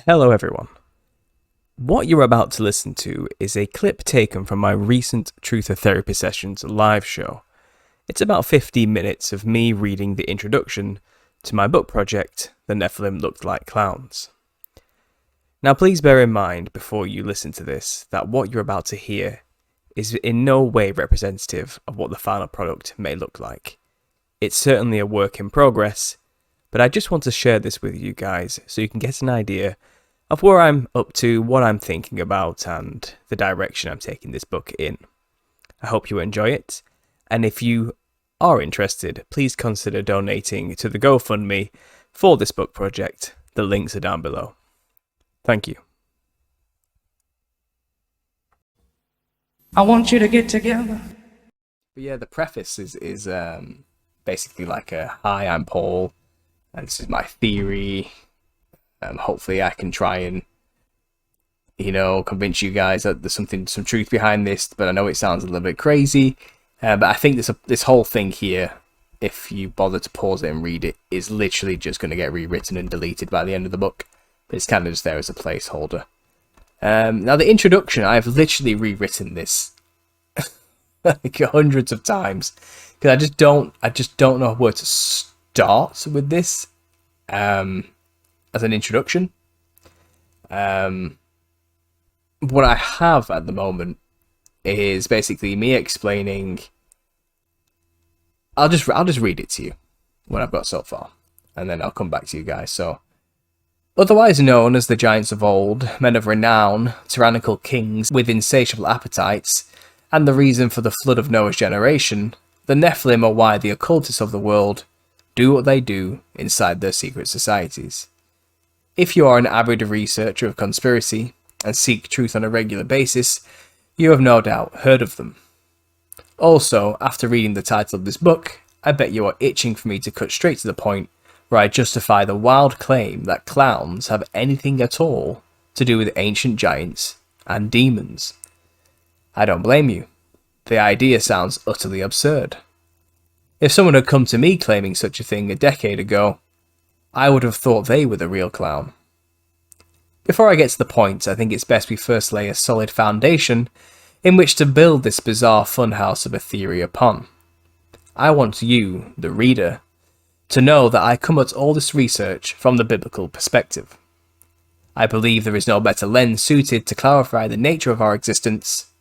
Hello everyone. What you're about to listen to is a clip taken from my recent Truth or Therapy Sessions live show. It's about 15 minutes of me reading the introduction to my book project, The Nephilim Looked Like Clowns. Now please bear in mind before you listen to this that what you're about to hear is in no way representative of what the final product may look like. It's certainly a work in progress, but I just want to share this with you guys so you can get an idea of where I'm up to, what I'm thinking about, and the direction I'm taking this book in. I hope you enjoy it, and if you are interested, please consider donating to the GoFundMe for this book project. The links are down below. Thank you. I want you to get together. But yeah, the preface is basically like a hi, I'm Paul, and this is my theory. Hopefully I can try and, convince you guys that there's some truth behind this, but I know it sounds a little bit crazy. But I think this whole thing here, if you bother to pause it and read it, is literally just going to get rewritten and deleted by the end of the book. But it's kind of just there as a placeholder. Now the introduction, I've literally rewritten this like hundreds of times because I just don't know where to start with this. As an introduction, what I have at the moment is basically me explaining. I'll just read it to you what I've got so far, and then I'll come back to you guys. So, otherwise known as the giants of old, men of renown, tyrannical kings with insatiable appetites, and the reason for the flood of Noah's generation, the Nephilim are why the occultists of the world do what they do inside their secret societies. If you are an avid researcher of conspiracy and seek truth on a regular basis, you have no doubt heard of them. Also, after reading the title of this book, I bet you are itching for me to cut straight to the point where I justify the wild claim that clowns have anything at all to do with ancient giants and demons. I don't blame you. The idea sounds utterly absurd. If someone had come to me claiming such a thing a decade ago, I would have thought they were the real clown. Before I get to the point, I think it's best we first lay a solid foundation in which to build this bizarre funhouse of a theory upon. I want you, the reader, to know that I come at all this research from the biblical perspective. I believe there is no better lens suited to clarify the nature of our existence.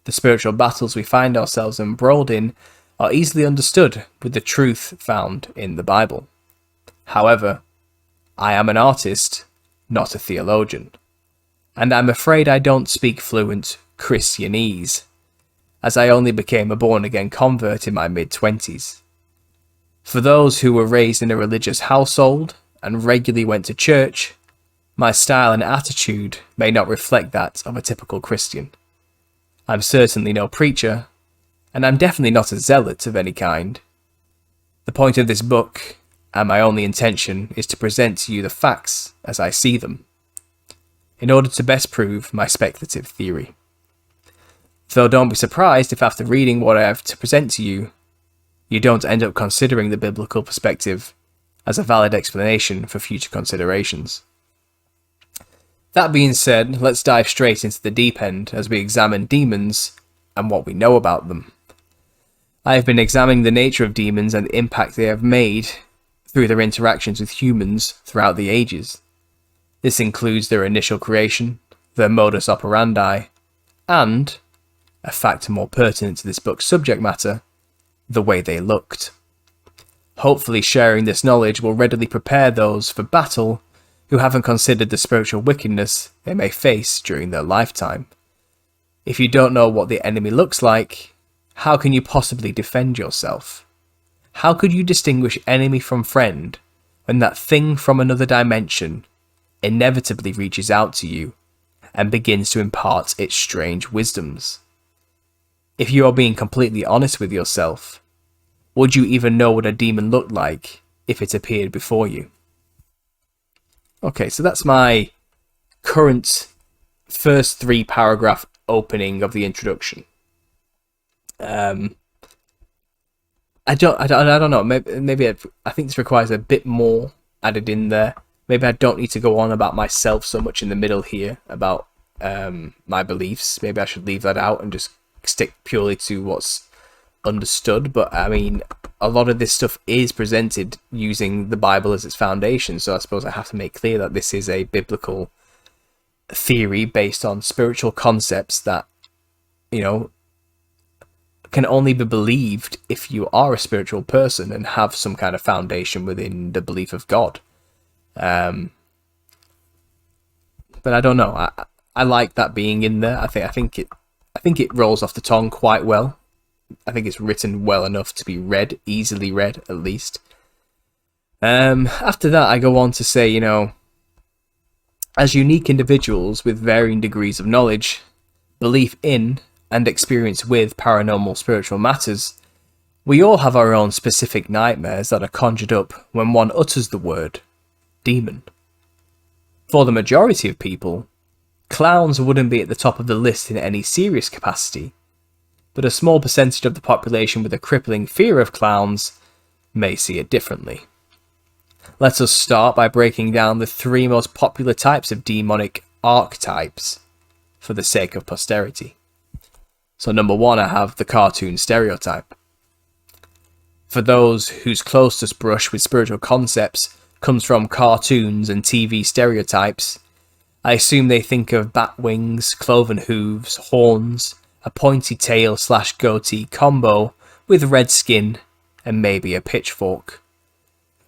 The spiritual battles we find ourselves embroiled in are easily understood with the truth found in the Bible. However, I am an artist, not a theologian, and I'm afraid I don't speak fluent Christianese, as I only became a born-again convert in my mid-20s. For those who were raised in a religious household and regularly went to church, my style and attitude may not reflect that of a typical Christian. I'm certainly no preacher, and I'm definitely not a zealot of any kind. The point of this book, and my only intention, is to present to you the facts as I see them, in order to best prove my speculative theory. Though don't be surprised if after reading what I have to present to you, you don't end up considering the biblical perspective as a valid explanation for future considerations. That being said, let's dive straight into the deep end as we examine demons and what we know about them. I have been examining the nature of demons and the impact they have made through their interactions with humans throughout the ages. This includes their initial creation, their modus operandi, and, a fact more pertinent to this book's subject matter, the way they looked. Hopefully sharing this knowledge will readily prepare those for battle who haven't considered the spiritual wickedness they may face during their lifetime. If you don't know what the enemy looks like, how can you possibly defend yourself? How could you distinguish enemy from friend when that thing from another dimension inevitably reaches out to you and begins to impart its strange wisdoms? If you are being completely honest with yourself, would you even know what a demon looked like if it appeared before you? Okay, so that's my current first 3-paragraph opening of the introduction. I don't know. Maybe I think this requires a bit more added in there. maybe I don't need to go on about myself so much in the middle here about my beliefs. Maybe I should leave that out and just stick purely to what's understood. But I mean, a lot of this stuff is presented using the Bible as its foundation, so I suppose I have to make clear that this is a biblical theory based on spiritual concepts that, you know, can only be believed if you are a spiritual person and have some kind of foundation within the belief of God. But I don't know. I like that being in there. I think it rolls off the tongue quite well. I think it's written well enough to be read, easily read at least. After that, I go on to say, you know, as unique individuals with varying degrees of knowledge, belief in, and experience with paranormal spiritual matters, we all have our own specific nightmares that are conjured up when one utters the word demon. For the majority of people, clowns wouldn't be at the top of the list in any serious capacity, but a small percentage of the population with a crippling fear of clowns may see it differently. Let us start by breaking down the 3 most popular types of demonic archetypes for the sake of posterity. So number 1, I have the cartoon stereotype. For those whose closest brush with spiritual concepts comes from cartoons and TV stereotypes, I assume they think of bat wings, cloven hooves, horns, a pointy tail / goatee combo with red skin and maybe a pitchfork.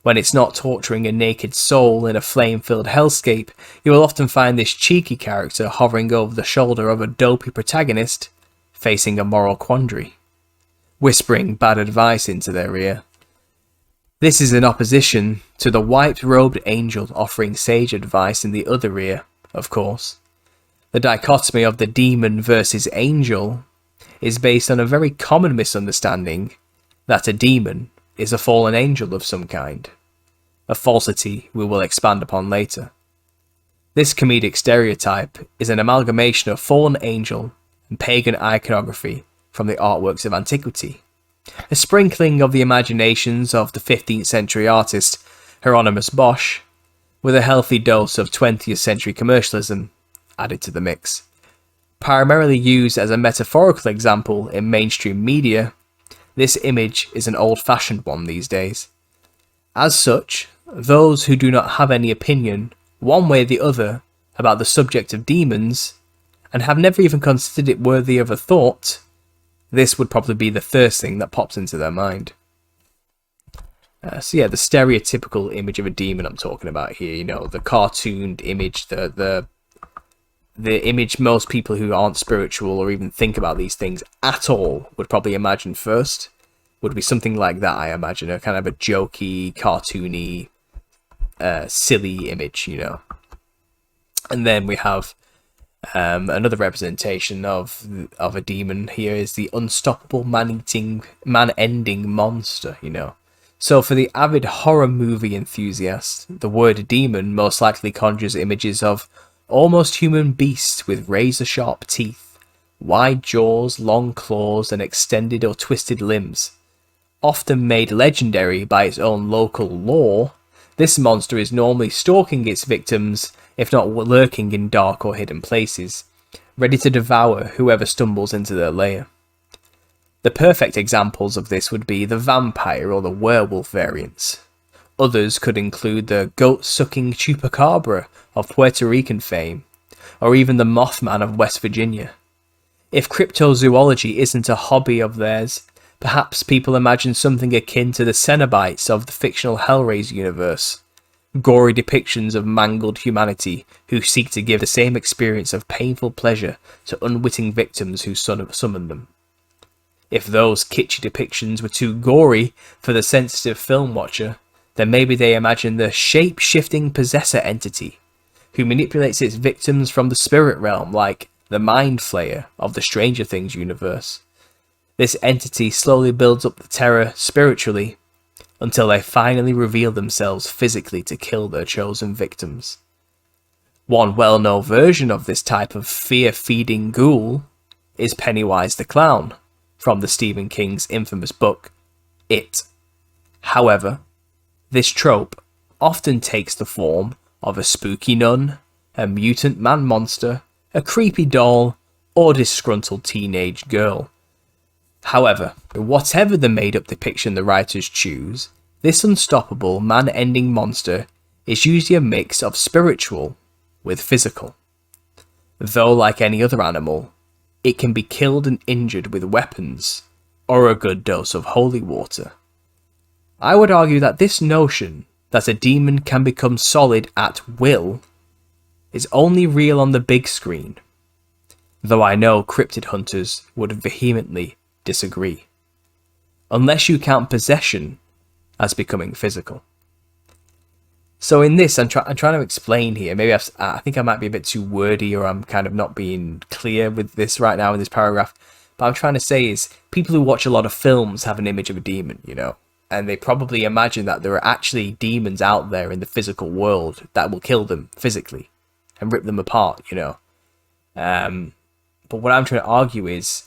When it's not torturing a naked soul in a flame-filled hellscape, you will often find this cheeky character hovering over the shoulder of a dopey protagonist facing a moral quandary, whispering bad advice into their ear. This is in opposition to the white-robed angel offering sage advice in the other ear, of course. The dichotomy of the demon versus angel is based on a very common misunderstanding that a demon is a fallen angel of some kind, a falsity we will expand upon later. This comedic stereotype is an amalgamation of fallen angel and pagan iconography from the artworks of antiquity, a sprinkling of the imaginations of the 15th century artist Hieronymus Bosch, with a healthy dose of 20th century commercialism added to the mix. Primarily used as a metaphorical example in mainstream media, this image is an old-fashioned one these days. As such, those who do not have any opinion, one way or the other, about the subject of demons, and have never even considered it worthy of a thought, this would probably be the first thing that pops into their mind. So yeah, the stereotypical image of a demon I'm talking about here, you know, the cartooned image, the image most people who aren't spiritual or even think about these things at all would probably imagine first, would be something like that, I imagine, a kind of a jokey, cartoony, silly image, you know. And then we have another representation of a demon here is the unstoppable man-eating, man-ending monster, you know. So for the avid horror movie enthusiast, the word demon most likely conjures images of almost human beasts with razor-sharp teeth, wide jaws, long claws, and extended or twisted limbs. Often made legendary by its own local lore, this monster is normally stalking its victims, if not lurking in dark or hidden places, ready to devour whoever stumbles into their lair. The perfect examples of this would be the vampire or the werewolf variants. Others could include the goat-sucking chupacabra of Puerto Rican fame, or even the Mothman of West Virginia. If cryptozoology isn't a hobby of theirs, perhaps people imagine something akin to the Cenobites of the fictional Hellraiser universe, gory depictions of mangled humanity who seek to give the same experience of painful pleasure to unwitting victims who summon them. If those kitschy depictions were too gory for the sensitive film watcher, then maybe they imagine the shape-shifting possessor entity, who manipulates its victims from the spirit realm like the Mind Flayer of the Stranger Things universe. This entity slowly builds up the terror spiritually, until they finally reveal themselves physically to kill their chosen victims. One well-known version of this type of fear-feeding ghoul is Pennywise the Clown, from the Stephen King's infamous book, It. However, this trope often takes the form of a spooky nun, a mutant man monster, a creepy doll, or disgruntled teenage girl. However, whatever the made-up depiction the writers choose, this unstoppable man-ending monster is usually a mix of spiritual with physical. Though, like any other animal, it can be killed and injured with weapons, or a good dose of holy water. I would argue that this notion that a demon can become solid at will is only real on the big screen, though I know cryptid hunters would vehemently disagree, unless you count possession as becoming physical. So in this, I'm trying to explain here, maybe I think I might be a bit too wordy, or I'm kind of not being clear with this right now in this paragraph, but I'm trying to say is, people who watch a lot of films have an image of a demon, you know, and they probably imagine that there are actually demons out there in the physical world that will kill them physically and rip them apart, you know. But what I'm trying to argue is,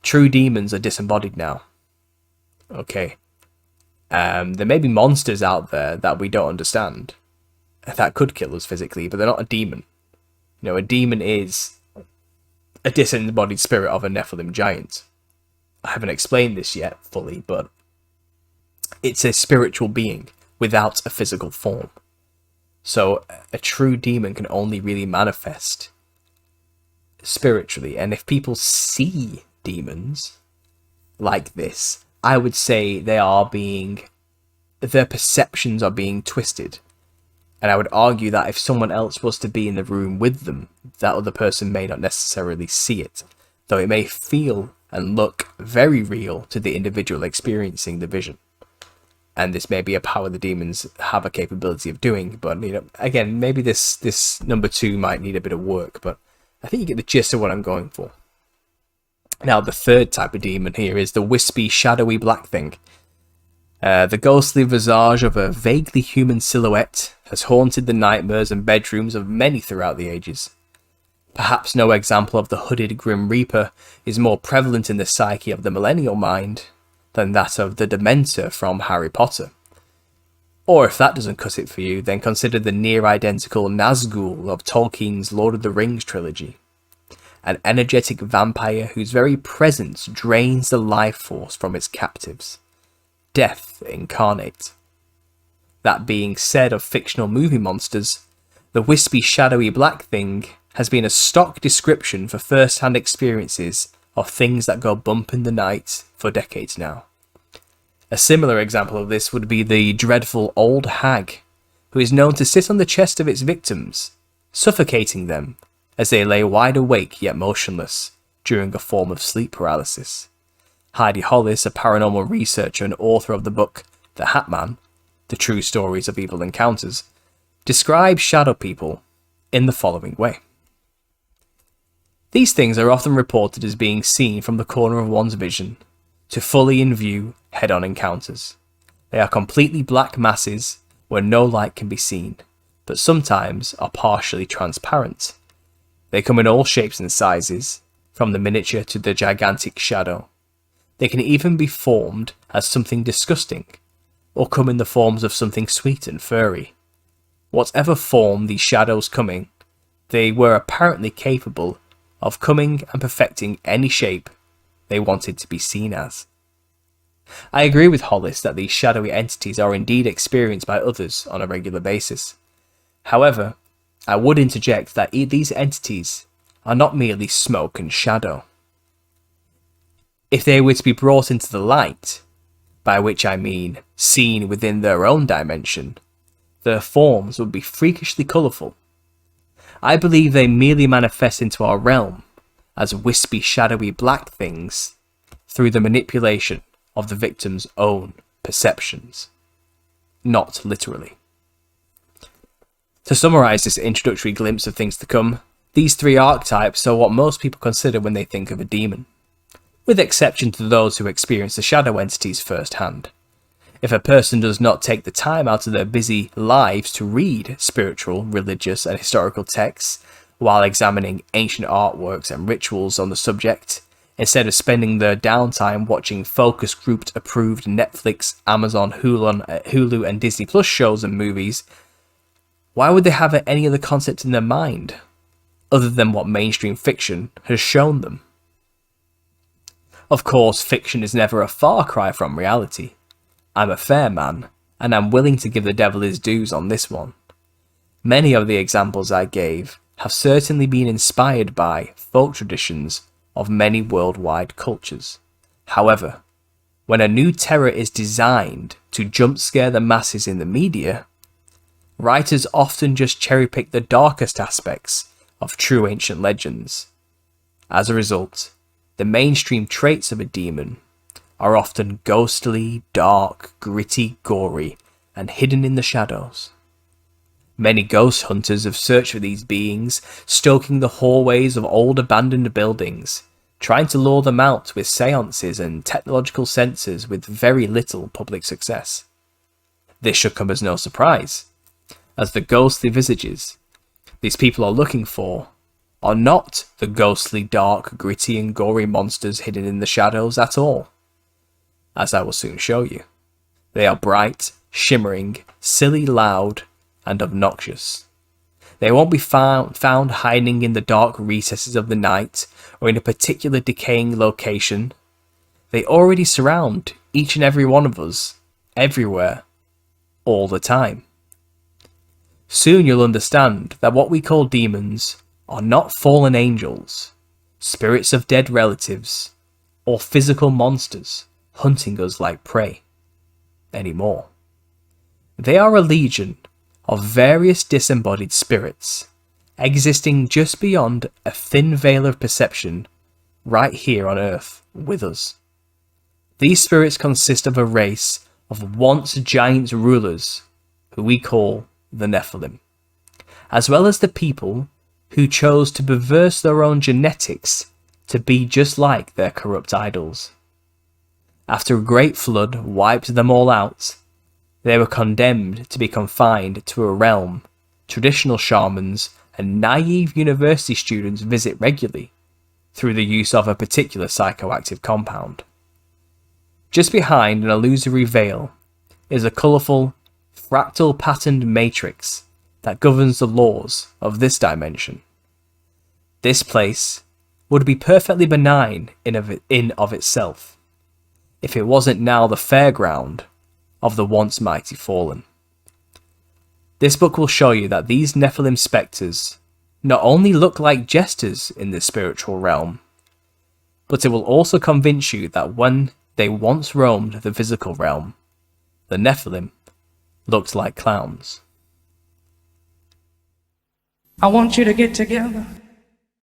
true demons are disembodied now. Okay. There may be monsters out there that we don't understand that could kill us physically, but they're not a demon. You know, a demon is a disembodied spirit of a Nephilim giant. I haven't explained this yet fully, but it's a spiritual being without a physical form. So a true demon can only really manifest spiritually, and if people see demons like this, I would say their perceptions are being twisted. And I would argue that if someone else was to be in the room with them, that other person may not necessarily see it, though it may feel and look very real to the individual experiencing the vision. And this may be a power the demons have a capability of doing, but, you know, again, maybe this number 2 might need a bit of work, but I think you get the gist of what I'm going for. Now, the third type of demon here is the wispy, shadowy black thing. The ghostly visage of a vaguely human silhouette has haunted the nightmares and bedrooms of many throughout the ages. Perhaps no example of the hooded Grim Reaper is more prevalent in the psyche of the millennial mind than that of the Dementor from Harry Potter. Or if that doesn't cut it for you, then consider the near-identical Nazgul of Tolkien's Lord of the Rings trilogy. An energetic vampire whose very presence drains the life force from its captives. Death incarnate. That being said of fictional movie monsters, the wispy, shadowy black thing has been a stock description for first-hand experiences of things that go bump in the night for decades now. A similar example of this would be the dreadful old hag, who is known to sit on the chest of its victims, suffocating them as they lay wide awake yet motionless during a form of sleep paralysis. Heidi Hollis, a paranormal researcher and author of the book The Hat Man, The True Stories of Evil Encounters, describes shadow people in the following way. These things are often reported as being seen from the corner of one's vision to fully in view head-on encounters. They are completely black masses where no light can be seen, but sometimes are partially transparent. They come in all shapes and sizes, from the miniature to the gigantic shadow. They can even be formed as something disgusting, or come in the forms of something sweet and furry. Whatever form these shadows come in, they were apparently capable of coming and perfecting any shape they wanted to be seen as. I agree with Hollis that these shadowy entities are indeed experienced by others on a regular basis. However, I would interject that these entities are not merely smoke and shadow. If they were to be brought into the light, by which I mean seen within their own dimension, their forms would be freakishly colourful. I believe they merely manifest into our realm as wispy, shadowy black things through the manipulation of the victim's own perceptions, not literally. To summarise this introductory glimpse of things to come, these 3 archetypes are what most people consider when they think of a demon, with exception to those who experience the shadow entities firsthand. If a person does not take the time out of their busy lives to read spiritual, religious and historical texts while examining ancient artworks and rituals on the subject, instead of spending their downtime watching focus grouped approved Netflix, Amazon, Hulu and Disney Plus shows and movies, Why would they have any other concept in their mind, other than what mainstream fiction has shown them? Of course, fiction is never a far cry from reality. I'm a fair man, and I'm willing to give the devil his dues on this one. Many of the examples I gave have certainly been inspired by folk traditions of many worldwide cultures. However, when a new terror is designed to jump scare the masses in the media, writers often just cherry-pick the darkest aspects of true ancient legends. As a result, the mainstream traits of a demon are often ghostly, dark, gritty, gory, and hidden in the shadows. Many ghost hunters have searched for these beings, stalking the hallways of old abandoned buildings, trying to lure them out with seances and technological sensors with very little public success. This should come as no surprise, as the ghostly visages these people are looking for are not the ghostly, dark, gritty and gory monsters hidden in the shadows at all. As I will soon show you, they are bright, shimmering, silly, loud, and obnoxious. They won't be found hiding in the dark recesses of the night or in a particular decaying location. They already surround each and every one of us, everywhere, all the time. Soon you'll understand that what we call demons are not fallen angels, spirits of dead relatives, or physical monsters hunting us like prey anymore. They are a legion of various disembodied spirits, existing just beyond a thin veil of perception right here on Earth with us. These spirits consist of a race of once giant rulers who we call the Nephilim, as well as the people who chose to perverse their own genetics to be just like their corrupt idols. After a great flood wiped them all out, they were condemned to be confined to a realm traditional shamans and naive university students visit regularly through the use of a particular psychoactive compound. Just behind an illusory veil is a colourful, fractal patterned matrix that governs the laws of this dimension. This place would be perfectly benign in of itself, if it wasn't now the fairground of the once mighty fallen. This book will show you that these Nephilim spectres not only look like jesters in the spiritual realm, but it will also convince you that when they once roamed the physical realm, the Nephilim looked like clowns. I want you to get together.